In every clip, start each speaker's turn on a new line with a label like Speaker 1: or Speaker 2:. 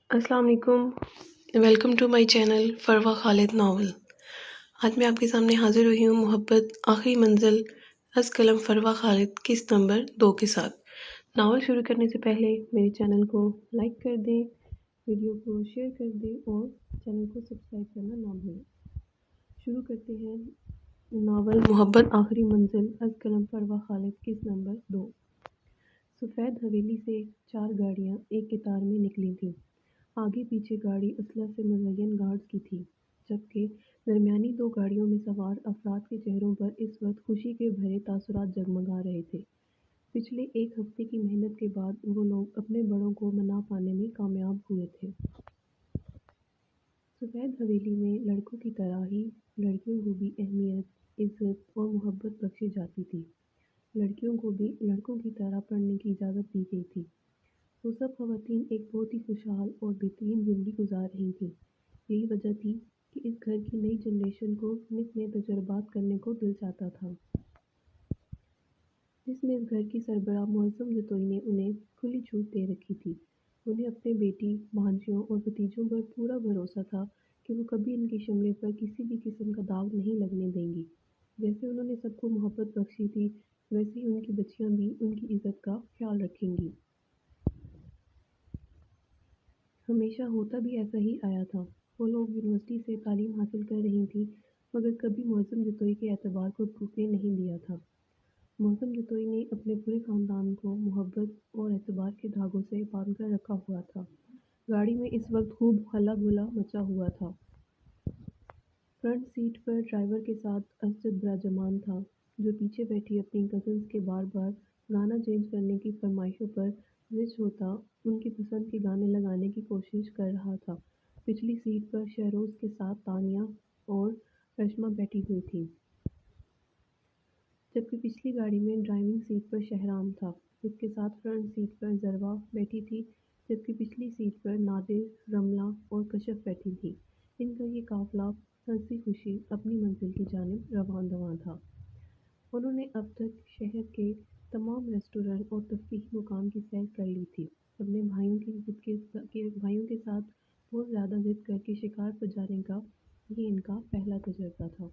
Speaker 1: السلام علیکم، welcome to my channel Farwa Khalid novel. آج میں آپ کے سامنے حاضر ہوئی ہوں محبت آخری منزل از قلم فروا خالد قسط نمبر 2 کے ساتھ۔ ناول شروع کرنے سے پہلے میرے چینل کو لائک کر دیں، ویڈیو کو شیئر کر دیں اور چینل کو سبسکرائب کرنا نہ بھولیں۔ شروع کرتے ہیں ناول محبت آخری منزل از قلم فروا خالد قسط نمبر 2۔ سفید حویلی سے 4 گاڑیاں ایک قطار میں نکلی تھیں۔ آگے پیچھے گاڑی اسلحہ سے مزین گارڈز کی تھی، جبکہ درمیانی 2 گاڑیوں میں سوار افراد کے چہروں پر اس وقت خوشی کے بھرے تاثرات جگمگا رہے تھے۔ پچھلے 1 ہفتے کی محنت کے بعد وہ لوگ اپنے بڑوں کو منا پانے میں کامیاب ہوئے تھے۔ سفید حویلی میں لڑکوں کی طرح ہی لڑکیوں کو بھی اہمیت، عزت اور محبت بخشی جاتی تھی۔ لڑکیوں کو بھی لڑکوں کی طرح پڑھنے کی اجازت دی گئی تھی۔ وہ سب خواتین ایک بہت ہی خوشحال اور بہترین زندگی گزار رہی تھیں۔ یہی وجہ تھی کہ اس گھر کی نئی جنریشن کو نت نئے تجربات کرنے کو دل چاہتا تھا، جس میں اس گھر کی سربراہ معظم جتوئی نے انہیں کھلی چھوٹ دے رکھی تھی۔ انہیں اپنے بیٹی، بھانجیوں اور بھتیجوں پر پورا بھروسہ تھا کہ وہ کبھی ان کے شملے پر کسی بھی قسم کا داغ نہیں لگنے دیں گی۔ جیسے انہوں نے سب کو محبت بخشی تھی، ویسے ہی ان کی بچیاں بھی ان کی عزت کا خیال رکھیں گی۔ ہمیشہ ہوتا بھی ایسا ہی آیا تھا۔ وہ لوگ یونیورسٹی سے تعلیم حاصل کر رہی تھیں، مگر کبھی معظم جتوئی کے اعتبار کو ٹوٹنے نہیں دیا تھا۔ معظم جتوئی نے اپنے پورے خاندان کو محبت اور اعتبار کے دھاگوں سے باندھ کر رکھا ہوا تھا۔ گاڑی میں اس وقت خوب ہلا گلا مچا ہوا تھا۔ فرنٹ سیٹ پر ڈرائیور کے ساتھ اسجد براجمان تھا، جو پیچھے بیٹھی اپنی کزنز کے بار بار گانا چینج کرنے کی فرمائشوں پر زچ ہوتا ان کی پسند کے گانے لگانے کی کوشش کر رہا تھا۔ پچھلی سیٹ پر شہروز کے ساتھ تانیہ اور رشما بیٹھی ہوئی تھیں، جبکہ پچھلی گاڑی میں ڈرائیونگ سیٹ پر شہرام تھا۔ اس کے ساتھ فرنٹ سیٹ پر ضروا بیٹھی تھی، جبکہ پچھلی سیٹ پر نادر، رملہ اور کشف بیٹھی تھی۔ ان کا یہ قافلہ ہنسی خوشی اپنی منزل کی جانب رواں دواں تھا۔ انہوں نے اب تک شہر کے تمام ریسٹورینٹ اور تفریحی مقام کی سیر کر لی تھی۔ اپنے بھائیوں کے ساتھ بہت زیادہ ضد کر کے شکار پر جانے کا یہ ان کا پہلا تجربہ تھا۔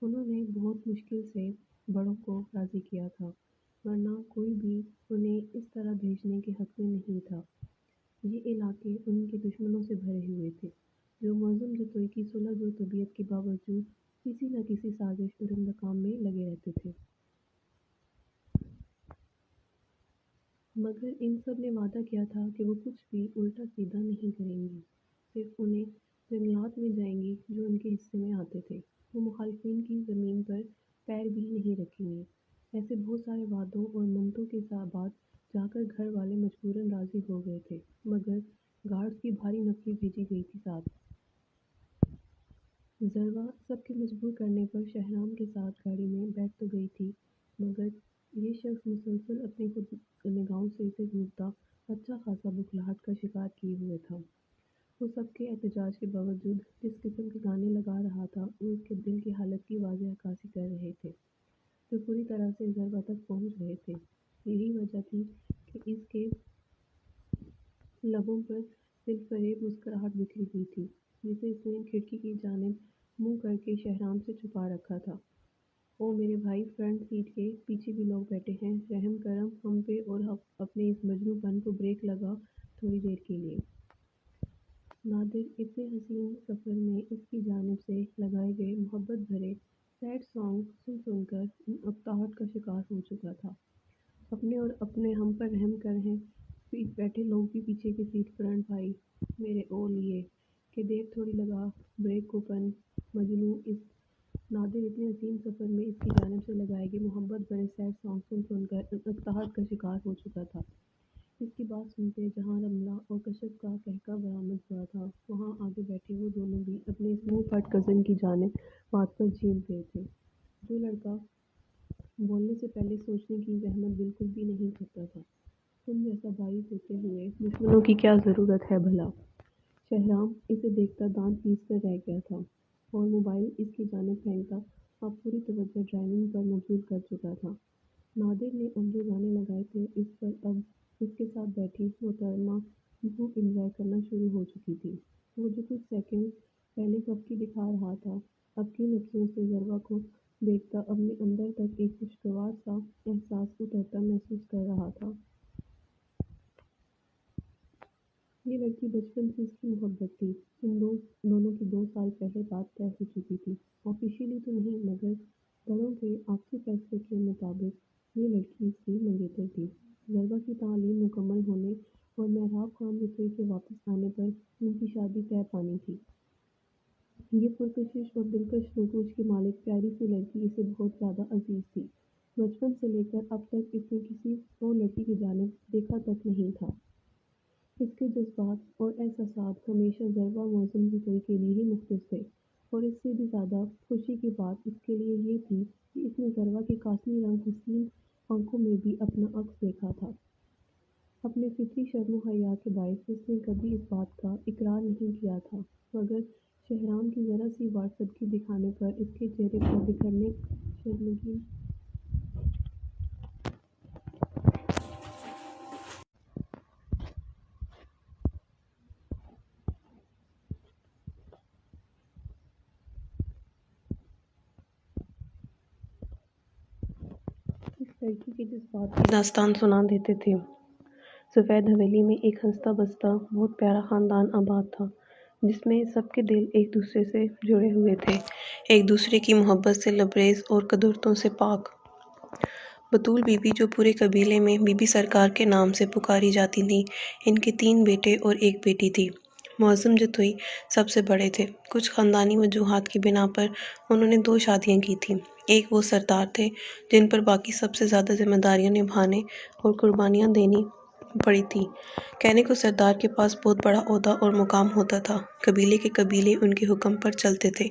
Speaker 1: انہوں نے بہت مشکل سے بڑوں کو راضی کیا تھا، ورنہ کوئی بھی انہیں اس طرح بھیجنے کے حق میں نہیں تھا۔ یہ علاقے ان کے دشمنوں سے بھرے ہوئے تھے، جو معظم جتوئی کی صلح جو طبیعت کے باوجود کسی نہ کسی سازش اور انتقام میں لگے رہتے تھے۔ مگر ان سب نے وعدہ کیا تھا کہ وہ کچھ بھی الٹا سیدھا نہیں کریں گی، صرف انہیں جنگلات میں جائیں گی جو ان کے حصے میں آتے تھے۔ وہ مخالفین کی زمین پر پیر بھی نہیں رکھیں گی۔ ایسے بہت سارے وعدوں اور منتوں کے بعد جا کر گھر والے مجبوراً راضی ہو گئے تھے، مگر گارڈز کی بھاری نفری بھیجی گئی تھی ساتھ۔ ضروا سب کے مجبور کرنے پر شہرام کے ساتھ گاڑی میں بیٹھ تو گئی تھی، مگر یہ شخص مسلسل اپنی خود نگاہوں سے اسے گھورتا اچھا خاصا بخلاہٹ کا شکار کیے ہوئے تھا۔ وہ سب کے احتجاج کے باوجود جس قسم کے گانے لگا رہا تھا، وہ اس کے دل کی حالت کی واضح عکاسی کر رہے تھے، جو پوری طرح سے ضروا تک پہنچ رہے تھے۔ یہی وجہ تھی کہ اس کے لبوں پر دلفریب مسکراہٹ بکھری ہوئی تھی، جسے اس نے کھڑکی کی جانب منہ کر کے شہرام سے چھپا رکھا تھا۔ او میرے بھائی، فرنٹ سیٹ کے پیچھے بھی لوگ بیٹھے ہیں، رحم کرم ہم پہ اور اپنے اس مجنوں پن کو بریک لگا تھوڑی دیر کے لیے۔ نادر اتنے حسین سفر میں اس کی جانب سے لگائے گئے محبت بھرے سیڈ سانگ سن سن کر اکتاہٹ کا شکار ہو چکا تھا۔ اپنے اور اپنے ہم پر رحم کریں، بیٹھے لوگ بھی پیچھے کی سیٹ فرنٹ بھائی میرے او لیے کہ دیر تھوڑی لگا بریک کو پن مجنوں۔ اس نادر اتنے حسین سفر میں اس کی جانب سے لگائے گئے محبت بھرے سیڈ سانگ سن سن کر اکتاہٹ کا شکار ہو چکا تھا۔ اس کی بات سنتے جہاں رملہ اور کشف کا قہقہ برآمد ہوا تھا، وہاں آگے بیٹھے وہ دونوں بھی اپنے اس منہ پھٹ کزن کی جانب بات پر جھیل گئے تھے۔ جو لڑکا بولنے سے پہلے سوچنے کی زحمت بالکل بھی نہیں کرتا تھا، تم جیسا بھائی ہوتے ہوئے دشمنوں کی کیا ضرورت ہے بھلا؟ شہرام اسے دیکھتا دانت پیس کر رہ گیا تھا اور موبائل اس کی جانب پھینکتا اب پوری توجہ ڈرائیونگ پر مبذول کر چکا تھا۔ نادر نے اب جو گانے لگائے تھے، اس پر اب اس کے ساتھ بیٹھی محترمہ وہ انجوائے کرنا شروع ہو چکی تھی۔ وہ جو کچھ سیکنڈ پہلے کب کی دکھا رہا تھا، اب کی نظروں سے ضربہ کو دیکھتا اپنے اندر تک ایک خوشگوار سا احساس اترتا محسوس کر رہا تھا۔ یہ لڑکی بچپن سے اس کی محبت تھی۔ ان دونوں کی 2 سال پہلے بات طے ہو چکی تھی۔ آفیشیلی تو نہیں، مگر بڑوں کے آپسی فیصلے کے مطابق یہ لڑکی اس کی منگیتر تھی۔ ضربہ کی تعلیم مکمل ہونے اور مہراب خان جتوئی کے واپس آنے پر ان کی شادی طے پانی تھی۔ یہ پرکشش اور دلکش روح کی مالک پیاری سی لڑکی اسے بہت زیادہ عزیز تھی۔ بچپن سے لے کر اب تک اس نے کسی اور لڑکی کی جانب دیکھا تک نہیں تھا۔ اس کے جذبات اور احساسات ہمیشہ ضربہ معظم جتوئی کے لیے ہی مختص تھے، اور اس سے بھی زیادہ خوشی کی بات اس کے لیے یہ تھی کہ اس نے ضربہ کے قاسمی رنگ حسین آنکھوں میں بھی اپنا عکس دیکھا تھا۔ اپنے فطری شرم و حیا کے باعث اس نے کبھی اس بات کا اقرار نہیں کیا تھا، مگر شہرام کی ذرا سی وارفگی دکھانے پر اس کے چہرے پر بکھرنے شرمگی اس لڑکی کے جذبات کی داستان سنا دیتے تھے۔ سفید حویلی میں ایک ہنستا بستا بہت پیارا خاندان آباد تھا، جس میں سب کے دل ایک دوسرے سے جڑے ہوئے تھے، ایک دوسرے کی محبت سے لبریز اور قدرتوں سے پاک۔ بطول بی بی جو پورے قبیلے میں بی بی سرکار کے نام سے پکاری جاتی تھیں، ان کے 3 بیٹے اور 1 بیٹی تھی۔ معظم جتوئی سب سے بڑے تھے۔ کچھ خاندانی وجوہات کی بنا پر انہوں نے 2 شادیاں کی تھیں۔ ایک وہ سردار تھے جن پر باقی سب سے زیادہ ذمہ داریاں نبھانے اور قربانیاں دینی پڑی تھیں۔ کہنے کو سردار کے پاس بہت بڑا عہدہ اور مقام ہوتا تھا، قبیلے کے قبیلے ان کے حکم پر چلتے تھے،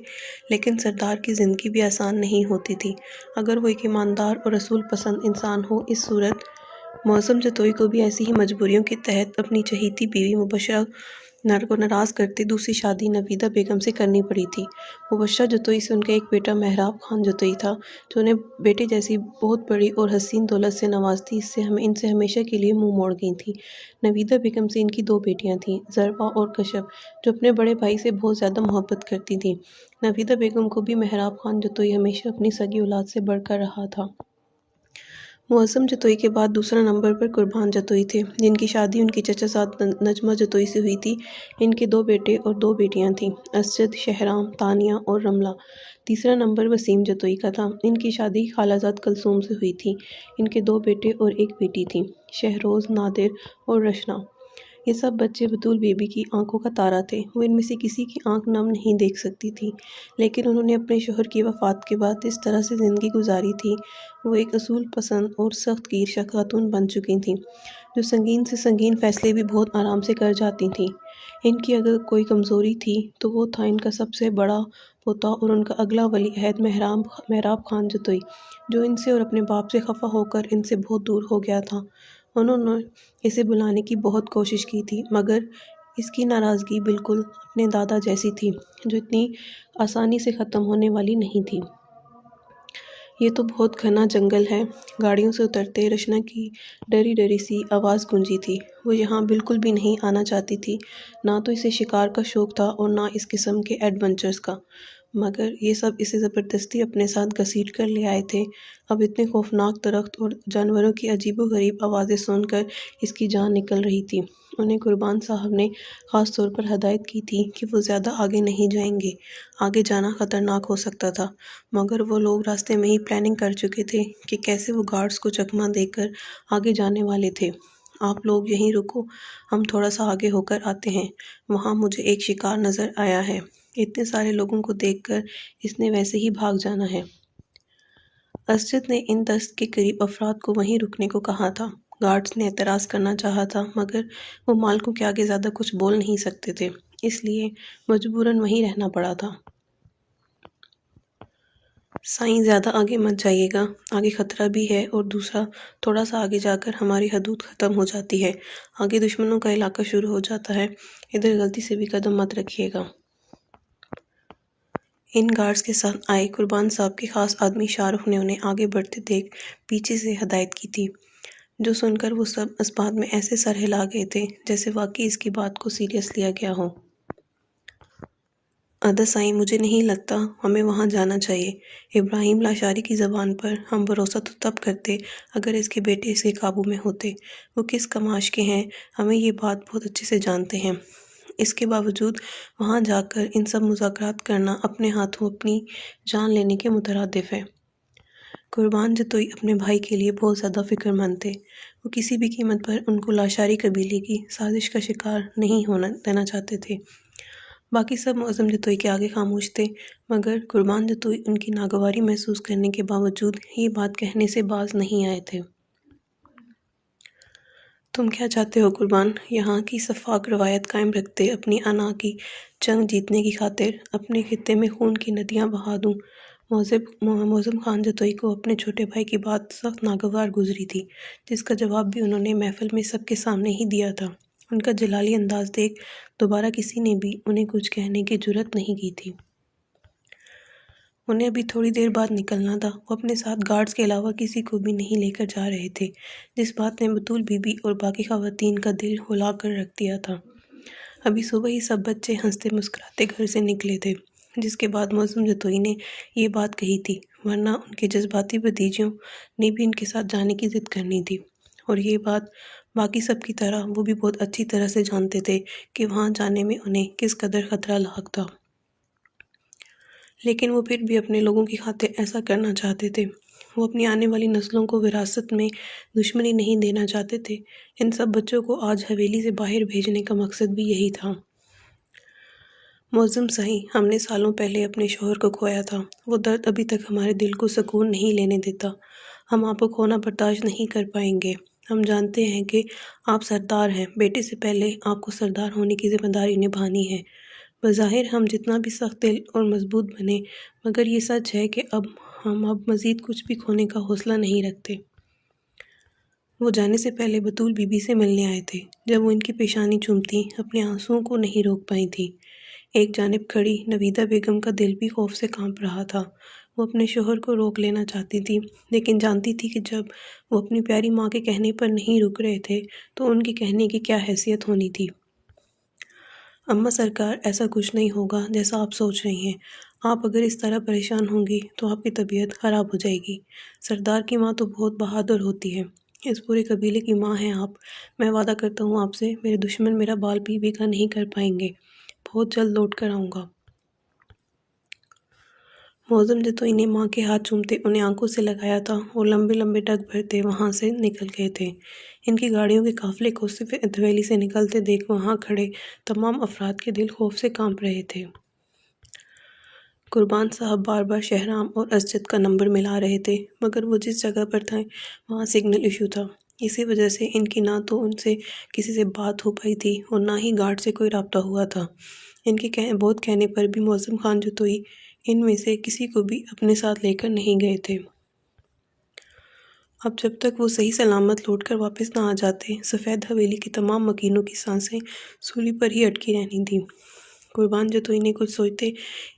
Speaker 1: لیکن سردار کی زندگی بھی آسان نہیں ہوتی تھی اگر وہ ایک ایماندار اور اصول پسند انسان ہو۔ اس صورت معظم جتوئی کو بھی ایسی ہی مجبوریوں کے تحت اپنی چہیتی بیوی مبشرہ کو ناراض کرتے دوسری شادی نویدہ بیگم سے کرنی پڑی تھی۔ مبشرہ جتوئی سے ان کا ایک بیٹا مہراب خان جتوئی تھا، جو انہیں بیٹے جیسی بہت بڑی اور حسین دولت سے نوازتی، ان سے ہمیشہ کے لیے منہ موڑ گئی تھیں۔ نویدہ بیگم سے ان کی 2 بیٹیاں تھیں، ضربہ اور کشف، جو اپنے بڑے بھائی سے بہت زیادہ محبت کرتی تھیں۔ نویدہ بیگم کو بھی مہراب خان جتوئی ہمیشہ اپنی سگی اولاد سے بڑھ کر رہا تھا۔ معظم جتوئی کے بعد دوسرے نمبر پر قربان جتوئی تھے، جن کی شادی ان کی چچا زاد نجمہ جتوئی سے ہوئی تھی۔ ان کے 2 بیٹے اور 2 بیٹیاں تھیں، اسجد، شہرام، تانیہ اور رملہ۔ تیسرا نمبر وسیم جتوئی کا تھا۔ ان کی شادی خالہ زاد کلثوم سے ہوئی تھی۔ ان کے 2 بیٹے اور 1 بیٹی تھی، شہروز، نادر اور رشنا۔ یہ سب بچے بطول بی بی کی آنکھوں کا تارا تھے۔ وہ ان میں سے کسی کی آنکھ نم نہیں دیکھ سکتی تھی، لیکن انہوں نے اپنے شوہر کی وفات کے بعد اس طرح سے زندگی گزاری تھی۔ وہ ایک اصول پسند اور سخت گیر خاتون بن چکی تھیں، جو سنگین سے سنگین فیصلے بھی بہت آرام سے کر جاتی تھیں۔ ان کی اگر کوئی کمزوری تھی تو وہ تھا ان کا سب سے بڑا پوتا اور ان کا اگلا ولی عہد مہراب خان جتوئی، جو ان سے اور اپنے باپ سے خفا ہو کر ان سے بہت دور ہو گیا تھا۔ انہوں نے اسے بلانے کی بہت کوشش کی تھی، مگر اس کی ناراضگی بالکل اپنے دادا جیسی تھی، جو اتنی آسانی سے ختم ہونے والی نہیں تھی۔ یہ تو بہت گھنا جنگل ہے۔ گاڑیوں سے اترتے رشنا کی ڈری ڈری سی آواز گونجی تھی۔ وہ یہاں بالکل بھی نہیں آنا چاہتی تھی، نہ تو اسے شکار کا شوق تھا اور نہ اس قسم کے ایڈونچرز کا، مگر یہ سب اسے زبردستی اپنے ساتھ گھسیٹ کر لے آئے تھے۔ اب اتنے خوفناک درخت اور جانوروں کی عجیب و غریب آوازیں سن کر اس کی جان نکل رہی تھی۔ انہیں قربان صاحب نے خاص طور پر ہدایت کی تھی کہ وہ زیادہ آگے نہیں جائیں گے، آگے جانا خطرناک ہو سکتا تھا، مگر وہ لوگ راستے میں ہی پلاننگ کر چکے تھے کہ کیسے وہ گارڈز کو چکمہ دے کر آگے جانے والے تھے۔ آپ لوگ یہیں رکو، ہم تھوڑا سا آگے ہو کر آتے ہیں، وہاں مجھے ایک شکار نظر آیا ہے۔ اتنے سارے لوگوں کو دیکھ کر اس نے ویسے ہی بھاگ جانا ہے۔ اسجد نے ان دست کے قریب افراد کو وہیں رکنے کو کہا تھا۔ گارڈز نے اعتراض کرنا چاہا تھا، مگر وہ مالکوں کے آگے زیادہ کچھ بول نہیں سکتے تھے، اس لیے مجبوراً وہیں رہنا پڑا تھا۔ سائیں، زیادہ آگے مت جائیے گا، آگے خطرہ بھی ہے، اور دوسرا تھوڑا سا آگے جا کر ہماری حدود ختم ہو جاتی ہے، آگے دشمنوں کا علاقہ شروع ہو جاتا ہے، ادھر غلطی سے بھی قدم مت رکھیے گا۔ ان گارڈز کے ساتھ آئے قربان صاحب کے خاص آدمی شاہ رخ نے انہیں آگے بڑھتے دیکھ پیچھے سے ہدایت کی تھی،
Speaker 2: جو سن کر وہ سب اس بات میں ایسے سر ہلا گئے تھے جیسے واقعی اس کی بات کو سیریس لیا گیا ہو۔ سائیں، مجھے نہیں لگتا ہمیں وہاں جانا چاہیے۔ ابراہیم لاشاری کی زبان پر ہم بھروسہ تو تب کرتے اگر اس کے بیٹے اس کے قابو میں ہوتے۔ وہ کس کماش کے ہیں، ہمیں یہ بات بہت اچھے سے جانتے ہیں۔ اس کے باوجود وہاں جا کر ان سب مذاکرات کرنا اپنے ہاتھوں اپنی جان لینے کے مترادف ہے۔ قربان جتوئی اپنے بھائی کے لیے بہت زیادہ فکر مند تھے۔ وہ کسی بھی قیمت پر ان کو لاشاری قبیلے کی سازش کا شکار نہیں ہونا دینا چاہتے تھے۔ باقی سب معظم جتوئی کے آگے خاموش تھے، مگر قربان جتوئی ان کی ناگواری محسوس کرنے کے باوجود یہ بات کہنے سے باز نہیں آئے تھے۔ تم کیا چاہتے ہو قربان؟ یہاں کی سفاک روایت قائم رکھتے اپنی انا کی جنگ جیتنے کی خاطر اپنے خطے میں خون کی ندیاں بہا دوں؟ معظم خان جتوئی کو اپنے چھوٹے بھائی کی بات سخت ناگوار گزری تھی، جس کا جواب بھی انہوں نے محفل میں سب کے سامنے ہی دیا تھا۔ ان کا جلالی انداز دیکھ دوبارہ کسی نے بھی انہیں کچھ کہنے کی جرات نہیں کی تھی۔ انہیں ابھی تھوڑی دیر بعد نکلنا تھا۔ وہ اپنے ساتھ گارڈز کے علاوہ کسی کو بھی نہیں لے کر جا رہے تھے، جس بات نے بطول بی بی اور باقی خواتین کا دل ہلا کر رکھ دیا تھا۔ ابھی صبح ہی سب بچے ہنستے مسکراتے گھر سے نکلے تھے، جس کے بعد معظم جتوئی نے یہ بات کہی تھی، ورنہ ان کے جذباتی بھتیجوں نے بھی ان کے ساتھ جانے کی ضد کرنی تھی۔ اور یہ بات باقی سب کی طرح وہ بھی بہت اچھی طرح سے جانتے تھے کہ وہاں جانے میں انہیں کس قدر خطرہ لاحق تھا۔ لیکن وہ پھر بھی اپنے لوگوں کی خاطر ایسا کرنا چاہتے تھے۔ وہ اپنی آنے والی نسلوں کو وراثت میں دشمنی نہیں دینا چاہتے تھے۔ ان سب بچوں کو آج حویلی سے باہر بھیجنے کا مقصد بھی یہی تھا۔ معظم صاحب، ہم نے سالوں پہلے اپنے شوہر کو کھویا تھا۔ وہ درد ابھی تک ہمارے دل کو سکون نہیں لینے دیتا۔ ہم آپ کو کھونا برداشت نہیں کر پائیں گے۔ ہم جانتے ہیں کہ آپ سردار ہیں، بیٹے سے پہلے آپ کو سردار ہونے کی ذمہ داری نبھانی ہے۔ بظاہر ہم جتنا بھی سخت دل اور مضبوط بنیں، مگر یہ سچ ہے کہ ہم اب مزید کچھ بھی کھونے کا حوصلہ نہیں رکھتے۔ وہ جانے سے پہلے بطول بی بی سے ملنے آئے تھے۔ جب وہ ان کی پیشانی چومتی، اپنے آنسوؤں کو نہیں روک پائی تھی۔ ایک جانب کھڑی نویدہ بیگم کا دل بھی خوف سے کانپ رہا تھا۔ وہ اپنے شوہر کو روک لینا چاہتی تھی، لیکن جانتی تھی کہ جب وہ اپنی پیاری ماں کے کہنے پر نہیں رک رہے تھے تو ان کے کہنے کی کیا حیثیت ہونی تھی۔ اماں سرکار، ایسا کچھ نہیں ہوگا جیسا آپ سوچ رہی ہیں۔ آپ اگر اس طرح پریشان ہوں گی تو آپ کی طبیعت خراب ہو جائے گی۔ سردار کی ماں تو بہت بہادر ہوتی ہے۔ اس پورے قبیلے کی ماں ہیں آپ۔ میں وعدہ کرتا ہوں آپ سے، میرے دشمن میرا بال بھی بیکا نہیں کر پائیں گے۔ بہت جلد لوٹ کر آؤں گا۔ معظم جتوئی نے ماں کے ہاتھ چومتے انہیں آنکھوں سے لگایا تھا اور لمبے لمبے ڈگ بھرتے وہاں سے نکل گئے تھے۔ ان کی گاڑیوں کے قافلے کو سفید حویلی سے نکلتے دیکھ وہاں کھڑے تمام افراد کے دل خوف سے کانپ رہے تھے۔ قربان صاحب بار بار شہرام اور اسجد کا نمبر ملا رہے تھے، مگر وہ جس جگہ پر تھے وہاں سگنل ایشو تھا۔ اسی وجہ سے ان کی نہ تو ان سے کسی سے بات ہو پائی تھی اور نہ ہی گارڈ سے کوئی رابطہ ہوا تھا۔ ان کے بہت کہنے پر بھی معظم خان جتوئی ان میں سے کسی کو بھی اپنے ساتھ لے کر نہیں گئے تھے۔ اب جب تک وہ صحیح سلامت لوٹ کر واپس نہ آ جاتے، سفید حویلی کی تمام مکینوں کی سانسیں سولی پر ہی اٹکی رہنی تھیں۔ قربان جتوئی نے کچھ سوچتے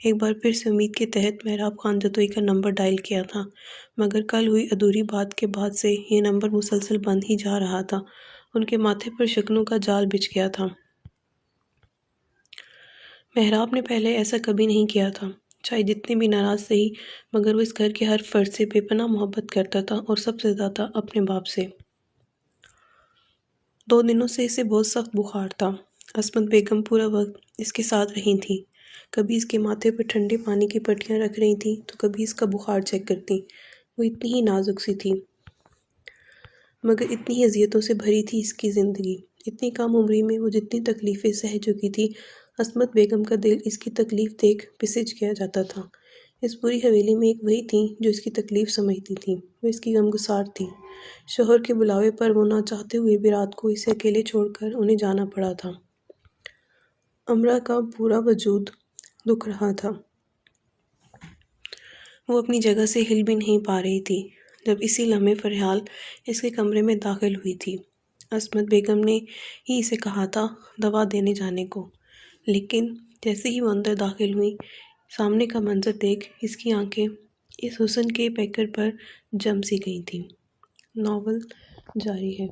Speaker 2: ایک بار پھر سے امید کے تحت مہراب خان جتوئی کا نمبر ڈائل کیا تھا، مگر کل ہوئی ادھوری بات کے بعد سے یہ نمبر مسلسل بند ہی جا رہا تھا۔ ان کے ماتھے پر شکنوں کا جال بچھ گیا تھا۔ مہراب نے پہلے ایسا کبھی نہیں کیا تھا، چاہے جتنے بھی ناراض سہی، مگر وہ اس گھر کے ہر فرد سے بے پناہ محبت کرتا تھا اور سب سے زیادہ اپنے باپ سے۔ 2 دنوں سے اسے بہت سخت بخار تھا۔ عصمت بیگم پورا وقت اس کے ساتھ رہی تھیں۔ کبھی اس کے ماتھے پر ٹھنڈے پانی کی پٹیاں رکھ رہی تھیں تو کبھی اس کا بخار چیک کرتیں۔ وہ اتنی ہی نازک سی تھی، مگر اتنی ہی اذیتوں سے بھری تھی اس کی زندگی۔ اتنی کم عمری میں وہ جتنی تکلیفیں سہ چکی تھی، عصمت بیگم کا دل اس کی تکلیف دیکھ پسج گیا جاتا تھا۔ اس پوری حویلی میں ایک وہی تھی جو اس کی تکلیف سمجھتی تھی، وہ اس کی غمگسار تھی۔ شوہر کے بلاوے پر وہ نہ چاہتے ہوئے بھی رات کو اسے اکیلے چھوڑ کر انہیں جانا پڑا تھا۔ امرا کا پورا وجود دکھ رہا تھا۔ وہ اپنی جگہ سے ہل بھی نہیں پا رہی تھی جب اسی لمحے فریحال اس کے کمرے میں داخل ہوئی تھی۔ عصمت بیگم نے ہی اسے کہا تھا دوا دینے جانے کو، لیکن جیسے ہی وہ اندر داخل ہوئی، سامنے کا منظر دیکھ اس کی آنکھیں اس حسن کے پیکر پر جم سی گئی تھیں۔ ناول جاری ہے۔